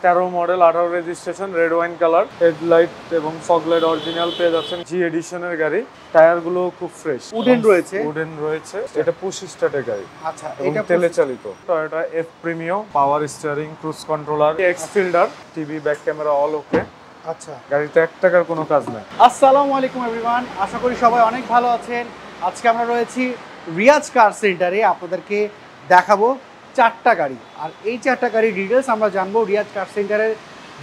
2013 model 18 registration red wine colour, headlight এবং fog light original পেয়ে যাচ্ছেন। জি এডিশনের গাড়ি, টায়ার গুলো খুব ফ্রেশ, উডেন রয়েছে। এটা পুশ স্টার্টের গাড়ি। আচ্ছা, এটা তেলে চালিত। Toyota F premium, power steering, cruise controller, X Fielder, TV, back camera all okay. আচ্ছা, গাড়িতে 1 টাকার কোনো কাজ নাই। আসসালামু আলাইকুম এভরিওয়ান, আশা করি সবাই অনেক ভালো আছেন। আজকে আমরা রয়েছি রিয়াজ কার সেন্টারে, আপনাদেরকে দেখাবো 4টা গাড়ি। আর এই 4টা গাড়ির ডিটেলস আমরা জানবো। রিয়াজ কার সেন্টারের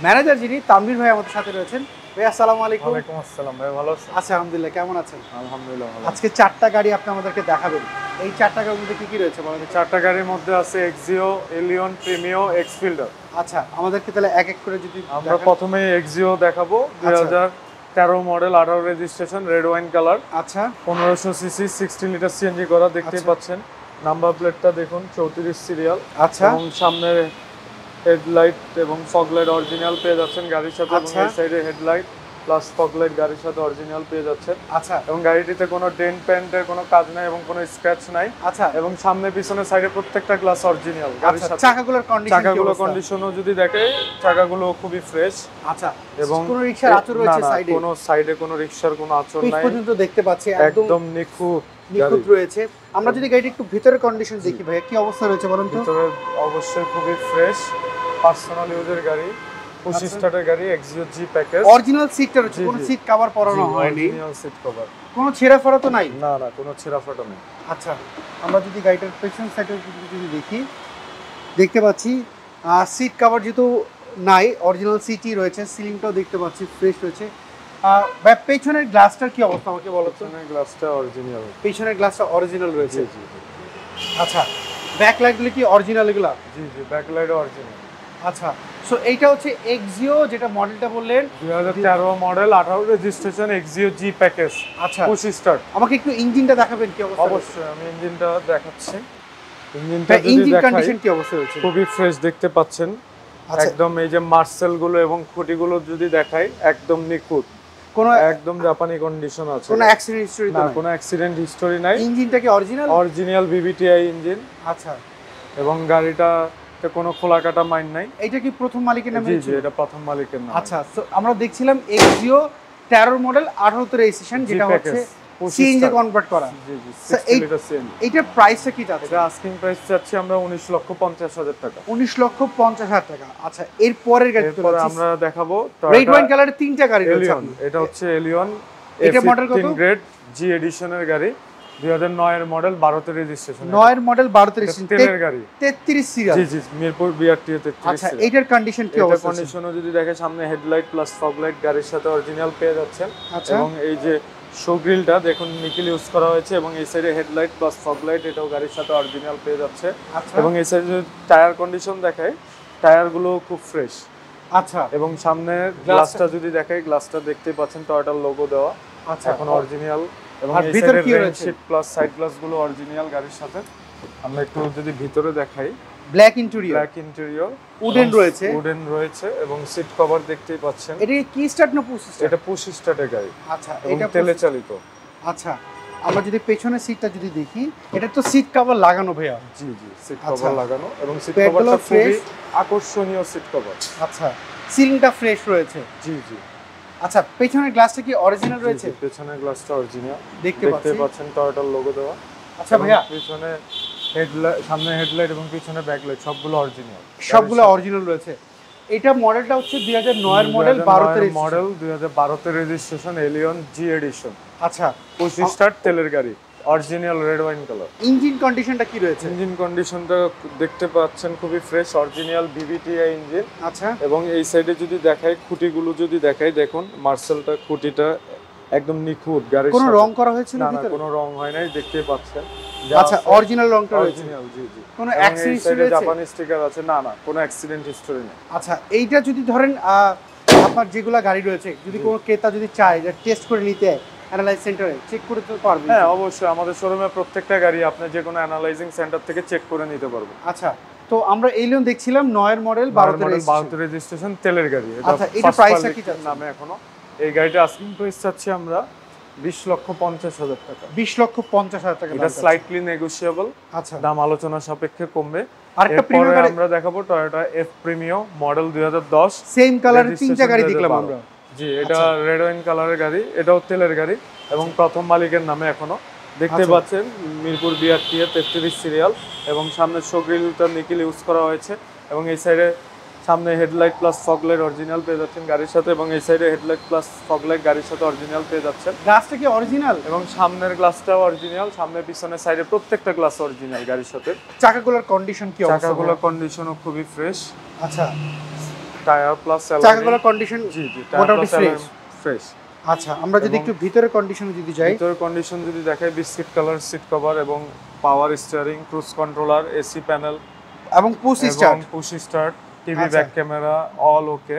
ম্যানেজার যিনি, তানভীর ভাই আমাদের সাথে রয়েছেন। ভাই আসসালামু আলাইকুম। ওয়ালাইকুম আসসালাম। ভাই ভালো আছেন? আচ্ছা, আলহামদুলিল্লাহ। কেমন আছেন? আলহামদুলিল্লাহ ভালো। আজকে 4টা গাড়ি আপনি আমাদেরকে দেখাবেন। এই 4টা গাড়ির মধ্যে কি কি রয়েছে বলেন? 4টা গাড়ির মধ্যে আছে Axio, Allion, Premio, X Fielder. আচ্ছা, আমাদেরকে তাহলে এক এক করে যদি আমরা প্রথমে এক্সিও দেখাবো। 2013 model 18 registration red wine colour. আচ্ছা, 1500 সিসি 16 লিটার সিএনজি করা, দেখতেই পাচ্ছেন। নাম্বার প্লেটটা দেখুন, 34 সিরিয়াল। আচ্ছা, এবং সামনে হেডলাইট এবং ফগলাইট অরিজিনাল পেয়ে যাচ্ছেন গাড়ির সাথে। এবং এই সাইডে হেডলাইট প্লাস ফগলাইট গাড়ির সাথে অরিজিনাল পেয়ে যাচ্ছেন। আচ্ছা, এবং গাড়িটিতে কোনো ডেন্ট পেন্টের কোনো কাজ নাই এবং কোনো স্ক্র্যাচ নাই। আচ্ছা, এবং সামনে পিছনে সাইডে প্রত্যেকটা গ্লাস অরিজিনাল গাড়ির সাথে। চাকাগুলোর কন্ডিশনও যদি দেখে, চাকাগুলো খুবই ফ্রেশ। আচ্ছা, এবং কোনো রিকশার আঁচড় রয়েছে সাইডে? কোনো সাইডে কোনো রিকশার কোনো আঁচড় নাই, পর্যন্ত দেখতে পাচ্ছি একদম নিখুঁত রয়েছে। আমরা যদি গাড়িটা একটু ভিতরের কন্ডিশন দেখি ভাই, কি অবস্থা রয়েছে বলুন তো? ভিতরে অবশ্যই খুবই ফ্রেশ, পার্সোনাল ইউজের গাড়ি, পুশ স্টার্টের গাড়ি, এক্সিও জি প্যাকেজ। অরিজিনাল সিটটা রয়েছে, কোনো সিট কভার পরানো হয়নি, অরিজিনাল সিট কভার, কোনো ছেঁড়া ফাড়া তো নাই? না না, কোনো ছেঁড়া ফাটা নেই। আচ্ছা, আমরা যদি গাড়িটার পেছন সাইডে যদি দেখি, দেখতে পাচ্ছি সিট কভার যেহেতু নাই, অরিজিনাল সিটই রয়েছে। সিলিংটাও দেখতে পাচ্ছি ফ্রেশ রয়েছে। পেছনের গ্লাসটার কি অবস্থা আমাকে বলো তো? পেছনের গ্লাসটা অরিজিনাল, পেছনের গ্লাসটা অরিজিনাল রয়েছে। আচ্ছা, ব্যাক লাইটগুলো কি অরিজিনাল এগুলা? জি জি, ব্যাক লাইট অরিজিনাল। আচ্ছা, সো এইটা হচ্ছে এক্সিও, যেটা মডেলটা বললেন 2013 মডেল 18 রেজিস্ট্রেশন এক্সিও জি প্যাকেজ। আচ্ছা, পুশ স্টার্ট। আমাকে একটু ইঞ্জিনটা দেখাবেন কি অবস্থা? অবশ্যই, আমি ইঞ্জিনটা দেখাচ্ছি। ইঞ্জিন কন্ডিশন কি অবস্থা রয়েছে? খুবই ফ্রেশ, দেখতে পাচ্ছেন। একদম এই যে মার্সেল গুলো এবং খুঁটিগুলো যদি দেখাই, একদম নিখুঁত, কোনো একদম জাপানি কন্ডিশন আছে। কোনো অ্যাক্সিডেন্ট হিস্টরি না, কোনো অ্যাক্সিডেন্ট হিস্টরি নাই। ইঞ্জিনটা কি অরিজিনাল? Original VVTi engine. আচ্ছা, এবং গাড়িটাতে কোনো খোলা কাটা মাইন নাই। এটা কি প্রথম মালিকের নামে? জি জি, এটা প্রথম মালিকের নাম। আচ্ছা, তো আমরা দেখছিলাম এক্সিও 13 মডেল 18 তে রেজিস্ট্রেশন, যেটা হচ্ছে সিএনজি কনভার্ট করা। জি জি, 60 লিটার সিএনজি। এইটার প্রাইসটা কি যাচ্ছে? এটা আস্কিং প্রাইস চাচ্ছি আমরা 19,50,000 টাকা। 19,50,000 টাকা। আচ্ছা, এর পরের গাড়ি এরপর আমরা দেখাবো রেড ওয়াইন কালারের 3টা গাড়ি রয়েছে। এটা হচ্ছে এলিয়ন, এটা মডেল কত? গ্রেড জি এডিশনের গাড়ি, 2009 এর মডেল, 12 তে রেজিস্ট্রেশন। 9 এর মডেল, 12 তে রেজিস্ট্রেশন, তেলের গাড়ি, 33 সিরিয়াল। জি জি, মিরপুর বিআরটি 33 আচ্ছা, এইটার কন্ডিশন কি অবস্থা? কন্ডিশনও যদি দেখে, সামনে হেডলাইট প্লাস ফগলাইট গাড়ির সাথে অরিজিনাল পেয়ে যাচ্ছেন। আচ্ছা, এবং এই যে শো গ্রিলটা দেখুন, নিকেল ইউজ করা হয়েছে। এবং এই সাইডে হেডলাইট প্লাস ফগলাইট, এটাও গাড়ির সাথে অরিজিনাল পেয়ে যাচ্ছে। এবং এই সাইডে টায়ার কন্ডিশন দেখায়, টায়ারগুলো খুব ফ্রেশ। আচ্ছা, এবং সামনে গ্লাসটা যদি দেখাই, গ্লাসটা দেখতেই পাচ্ছেন টয়োটার লোগো দেওয়া। আচ্ছা, এখন অরিজিনাল। এবং আর এই ভিতরে সাইডে কি রেইন রয়েছে? শিট প্লাস সাইড গ্লাসগুলো অরিজিনাল গাড়ির সাথে। আমরা একটু যদি ভিতরে দেখাই, ব্ল্যাক ইন্টেরিয়র, উডেন রয়েছে এবং সিট কভার দেখতেই পাচ্ছেন। এটা কি স্টার্ট না পুশ স্টার্ট? এটা পুশ স্টার্টের গাড়ি। আচ্ছা, এটা তেলে চালিত। আচ্ছা, আমরা যদি পেছনের সিটটা যদি দেখি, এটা তো সিট কভার লাগানো ভাইয়া? জি জি, সিট কভার লাগানো এবং সিট কভারটা কভারটা খুবই ফ্রেশ, আকর্ষণীয় সিট কভার। আচ্ছা, সিলিংটা ফ্রেশ রয়েছে। জি জি। আচ্ছা, পেছনের গ্লাসটা কি অরিজিনাল রয়েছে? পেছনের গ্লাসটা অরিজিনাল, দেখতে পাচ্ছেন টয়োটার লোগো দেওয়া। আচ্ছা ভাইয়া, পিছনে হেডলাইট, সামনে হেডলাইট এবং পিছনে ব্যাকলাইট সবগুলো অরিজিনাল রয়েছে। এটা মডেলটা হচ্ছে 2009 এর মডেল, 2012 তে রেজিস্ট্রেশন, এলিয়ন জি এডিশন। আচ্ছা, 25 স্টার তেলের গাড়ি, original red wine colour. Engine কন্ডিশনটা কি রয়েছে? ইঞ্জিন কন্ডিশনটা দেখতে পাচ্ছেন খুবই ফ্রেশ, অরিজিনাল ভিভিটিআই ইঞ্জিন। আচ্ছা, এবং এই সাইডে যদি দেখাই, খুঁটিগুলো যদি দেখাই, দেখুন মার্সেলটা, খুঁটিটা একদম নিখুঁত। গাড়ির কোনো রং করা হয়েছিল না? ভিতরে কোনো রং হয় নাই, দেখতেই পাচ্ছেন। আচ্ছা, অরিজিনাল রংটা রয়েছে। জি জি। কোনো অ্যাক্সিডেন্ট হিস্টরি আছে? জাপানি স্টিকার আছে? না না, কোনো অ্যাক্সিডেন্ট হিস্টরি নেই। আচ্ছা, এইটা যদি ধরেন আপনার যেগুলা গাড়ি রয়েছে, যদি কোনো ক্রেতা যদি চায় যে টেস্ট করে নিতে, অ্যানালাইজ সেন্টারে চেক করে তো পারবেন? হ্যাঁ, অবশ্যই। আমাদের শোরুমে প্রত্যেকটা গাড়ি আপনি যে কোনো অ্যানালাইজিং সেন্টার থেকে চেক করে নিতে পারবেন। আচ্ছা, তো আমরা এলিয়ন দেখছিলাম 9 এর মডেল, 12 তে রেজিস্ট্রেশন, তেলের গাড়ি। আচ্ছা, এটা প্রাইসটা কি যাচ্ছে? নামে এখনো এই গাড়িটা আস্কিং প্রাইস চাচ্ছি আমরা 20,50,000 টাকা। 20,50,000 টাকা। এটা স্লাইটলি নেগোশিয়েবল। আচ্ছা, দাম আলোচনা সাপেক্ষে কমবে। আরেকটা প্রিমিয়াম গাড়ি আমরা দেখাবো Toyota F Premio model 2010, same কালারের তিনটা গাড়ি দেখলাম আমরা। জি, এটা রেড ওয়াইন কালারের গাড়ি, এটাও তেলের গাড়ি এবং প্রথম মালিকের নামে এখনো। দেখতে পাচ্ছেন মিরপুর বিআরটি এর 33 সিরিয়াল এবং সামনে শো গ্রিলটা নিকেল ইউজ করা হয়েছে এবং এই সাইডে সামনে headlight plus fog light original পেয়ে যাচ্ছেন গাড়ির সাথে এবং এই সাইডে হেডলাইট প্লাস ফগ লাইট গাড়ির সাথে অরিজিনাল পেয়ে যাচ্ছেন। গ্লাসটা কি অরিজিনাল? এবং সামনের গ্লাসটাও অরিজিনাল, সামনে পিছনের সাইডে প্রত্যেকটা গ্লাস অরিজিনাল গাড়ির সাথে। চাকাগুলোর কন্ডিশন কি অবস্থা? চাকাগুলোর কন্ডিশনও খুবই ফ্রেশ। আচ্ছা, টায়ার প্লাস চাকাগুলোর কন্ডিশন জি মোটামুটি ফ্রেশ। আচ্ছা, আমরা যদি একটু ভিতরের কন্ডিশনে যদি যাই, ভিতরের কন্ডিশন যদি দেখাই, বিস্কিট কালার সিট কভার এবং power steering, cruise controller, AC panel এবং push start, TV back camera all okay.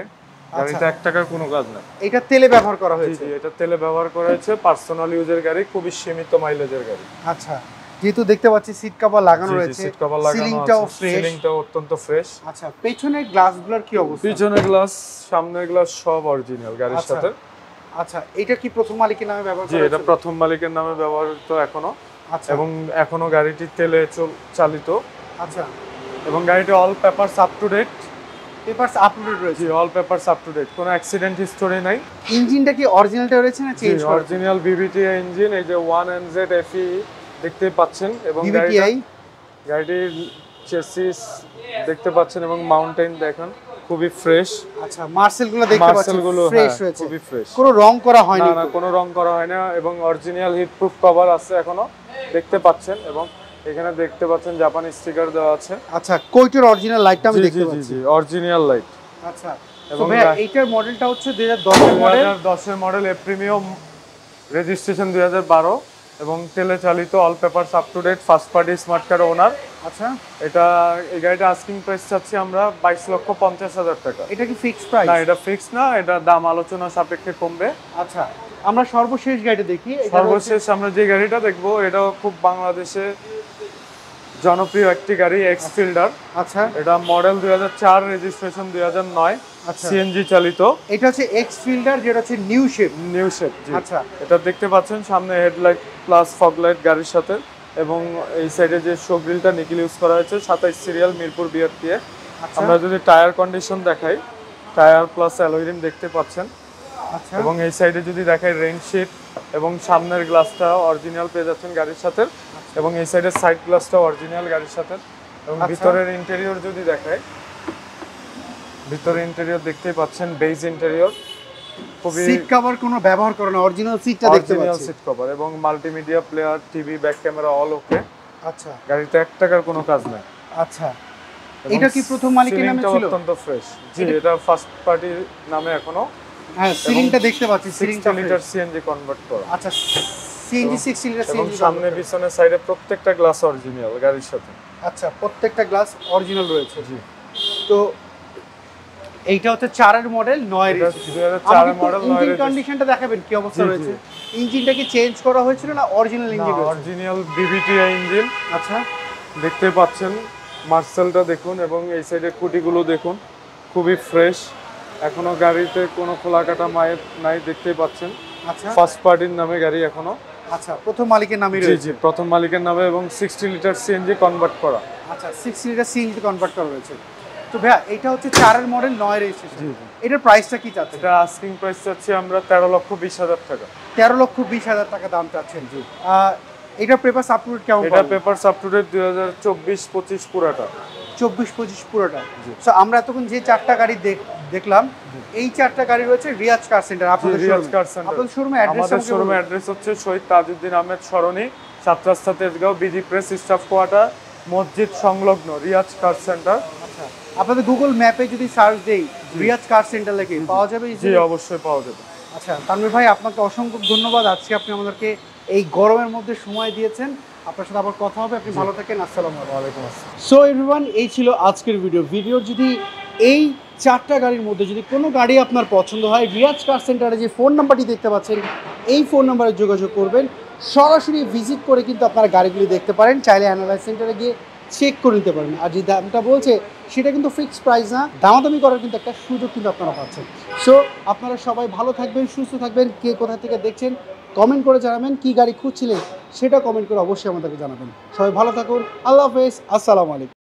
গাড়িতে 1 টাকার কোনো কাজ নাই। এটা তেলে ব্যবহার করা হয়েছে? জি, এটা তেলে ব্যবহার করা হয়েছে, পার্সোনাল ইউজের গাড়ি, খুবই সীমিত মাইলেজের গাড়ি। আচ্ছা, যেহেতু দেখতে পাচ্ছি সিট কভার লাগানো রয়েছে, সিট কভার লাগানো আছে, সিলিংটাও অত্যন্ত ফ্রেশ। আচ্ছা, পেছনের গ্লাসগুলোর কি অবস্থা? পিছনের গ্লাস, সামনের গ্লাস সব অরিজিনাল গাড়ির সাথে। আচ্ছা, এটা কি প্রথম মালিকের নামে ব্যবহার করা? জি, এটা প্রথম মালিকের নামে ব্যবহৃত এখনো। আচ্ছা, এবং এখনো গাড়িটি তেলে চালিত। আচ্ছা, এবং গাড়িটি all papers up to date. Papers up to date রয়েছে? জি, all papers up to date, কোনো অ্যাক্সিডেন্ট হিস্টোরি নাই। ইঞ্জিনটা কি অরিজিনালটা রয়েছে না চেঞ্জ করা? অরিজিনাল বিবিটি ইঞ্জিন, এই যে 1NZ FE দেখতে পাচ্ছেন এবং গাড়িটির চেসিস দেখতে পাচ্ছেন এবং মাউন্টেন দেখেন খুবই ফ্রেশ। আচ্ছা, মার্সেলগুলো দেখতে পাচ্ছেন ফ্রেশ রয়েছে, খুবই ফ্রেশ, কোনো রং করা হয়নি? না, কোনো রং করা হয় না এবং অরিজিনাল হিট প্রুফ কভার আছে এখনো দেখতে পাচ্ছেন এবং এখানে দেখতে পাচ্ছেন জাপানি স্টিকার দেওয়া আছে। আচ্ছা, কোইটার অরিজিনাল লাইটটা আমি দেখতে পাচ্ছি? জি, অরিজিনাল লাইট। আচ্ছা, এবং এইটার মডেলটা হচ্ছে 2010 এর মডেল এফ প্রিমিয়াম, রেজিস্ট্রেশন 2012 এবং তেলে চালিত, all papers up to date, first party smart card owner. আচ্ছা, এই গাড়িটা আস্কিং প্রাইস চাচ্ছি আমরা 22,50,000 টাকা। এটা কি ফিক্সড প্রাইস? না, এটা ফিক্স না, এটা দাম আলোচনা সাপেক্ষে কমবে। আচ্ছা, আমরা সর্বশেষ গাড়িটা দেখি। সর্বশেষ আমরা যে গাড়িটা দেখবো এটাও খুব বাংলাদেশে জনপ্রিয় একটি গাড়ি, এক্স ফিল্ডার। আচ্ছা, এটা মডেল 2004, রেজিস্ট্রেশন 2009, সিএনজি চালিত। এটা হচ্ছে এক্স ফিল্ডার, যেটা হচ্ছে নিউ শেপ। জি। আচ্ছা, এটা দেখতে পাচ্ছেন সামনে হেডলাইট প্লাস ফগ লাইট গাড়ির সাথে এবং এই সাইডে যে শো গ্রিলটা নিকেল ইউজ করা হয়েছে, 27 সিরিয়াল মিরপুর বিআরটি এ। আমরা যদি টায়ার কন্ডিশন দেখাই, টায়ার প্লাস অ্যালয় রিম দেখতে পাচ্ছেন। আচ্ছা, এবং এই সাইডে যদি দেখাই রেইন শিট এবং সামনের গ্লাসটা অরিজিনাল পেয়ে যাচ্ছেন গাড়ির সাথে এবং এই সাইডের সাইড গ্লাসটা অরিজিনাল গাড়ির সাথে এবং ভিতরের ইন্টেরিয়র যদি দেখাই, ভিতরের ইন্টেরিয়র দেখতেই পাচ্ছেন, বেজ ইন্টেরিয়র, খুবই সিট কভার কোনো ব্যবহার করে না, অরিজিনাল সিটটা দেখতে পাচ্ছি, অরিজিনাল সিট কভার এবং multimedia player, TV back camera all okay. আচ্ছা, গাড়িতে 1 টাকার কোনো কাজ নাই। আচ্ছা, এটা কি প্রথম মালিকের নামে ছিল? অত্যন্ত ফ্রেশ। জি, এটা ফার্স্ট পার্টির নামে এখনো। হ্যাঁ, সিলিংটা দেখতে পাচ্ছি, 60 লিটার সিএনজি কনভার্ট করা। আচ্ছা, সিএনজি 60 লিটার এবং সিএনজি, সামনে পিছনে সাইডে প্রত্যেকটা গ্লাস অরিজিনাল গাড়ির সাথে। আচ্ছা, প্রত্যেকটা গ্লাস অরিজিনাল রয়েছে। জি, তো এইটা হচ্ছে 4 এর মডেল, 9 এর 2004 এর মডেল, 9 ইঞ্জিন কন্ডিশনটা দেখাবেন কি অবস্থা রয়েছে? ইঞ্জিনটা কি চেঞ্জ করা হয়েছিল না অরিজিনাল ইঞ্জিন রয়েছে? Original BBT engine. আচ্ছা, দেখতে পাচ্ছেন মার্সেলটা দেখুন এবং এই সাইডে কুটিগুলো দেখুন, খুবই ফ্রেশ, এখনো গাড়িতে কোনো খোলা কাটা মায়ের নাই, দেখতেই পাচ্ছেন। আচ্ছা, ফার্স্ট পার্টির নামে গাড়ি এখনো। আচ্ছা, প্রথম মালিকের নামই রয়েছে? জি, প্রথম মালিকের নামে এবং 60 লিটার সিএনজি কনভার্ট করা। আচ্ছা, 60 লিটার সিএনজি কনভার্ট করা রয়েছে। তো ভাইয়া, এটা হচ্ছে 4 এর মডেল, 9 এর রেজিস্ট্রেশন। জি, এটার প্রাইসটা কি চাচ্ছেন? এটা আস্কিং প্রাইস চাচ্ছি আমরা 13,20,000 টাকা। 13,20,000 টাকা দাম চাচ্ছেন? জি। এটা পেপারস আপ টু ডেট কেমন? এটা পেপারস আপ টু ডেট 2024-25 পুরাটা। 24-25 পুরোটা। সো আমরা এতক্ষণ যে 4টা গাড়ি দেখলাম, এই 4টা গাড়ি রয়েছে রিয়াজ কার সেন্টার। আপনাদের শোরুমে অ্যাড্রেস হচ্ছে শহীদ তাজউদ্দিন আহমেদ সরণি, 7 রাস্তা Tejgaon, busy press, staff quarter, মসজিদ সংলগ্ন, রিয়াজ কার সেন্টার। আচ্ছা, আপনাদের গুগল ম্যাপে যদি সার্চ দেই রিয়াজ কার সেন্টার লিখে পাওয়া যাবে? জি, অবশ্যই পাওয়া যাবে। আচ্ছা, তানভীর ভাই, আপনাকে অসংখ্য ধন্যবাদ, আজকে আপনি আমাদেরকে এই গরমের মধ্যে সময় দিয়েছেন। আপনার সাথে আবার কথা হবে, আপনি ভালো থাকেন। আসসালামু আলাইকুম। সো এভরিওয়ান, এই ছিল আজকের ভিডিও। যদি এই 4টা গাড়ির মধ্যে যদি কোনো গাড়ি আপনার পছন্দ হয়, রিয়াজ কার সেন্টারে যে ফোন নাম্বারটি দেখতে পাচ্ছেন, এই ফোন নাম্বারে যোগাযোগ করবেন। সরাসরি ভিজিট করে কিন্তু আপনারা গাড়িগুলি দেখতে পারেন, চাইলে অ্যানালাইজ সেন্টারে গিয়ে চেক করে নিতে পারেন। আর যে দামটা বলছে সেটা কিন্তু ফিক্সড প্রাইস না, দামাদামি করার কিন্তু একটা সুযোগ কিন্তু আপনারা পাচ্ছেন। সো আপনারা সবাই ভালো থাকবেন, সুস্থ থাকবেন। কে কোথা থেকে দেখছেন কমেন্ট করে জানাবেন, কি গাড়ি খুঁজছিলেন সেটা কমেন্ট করে অবশ্যই আমাদেরকে জানাবেন। সবাই ভালো থাকুন, আল্লাহ হাফেজ, আসসালামু আলাইকুম।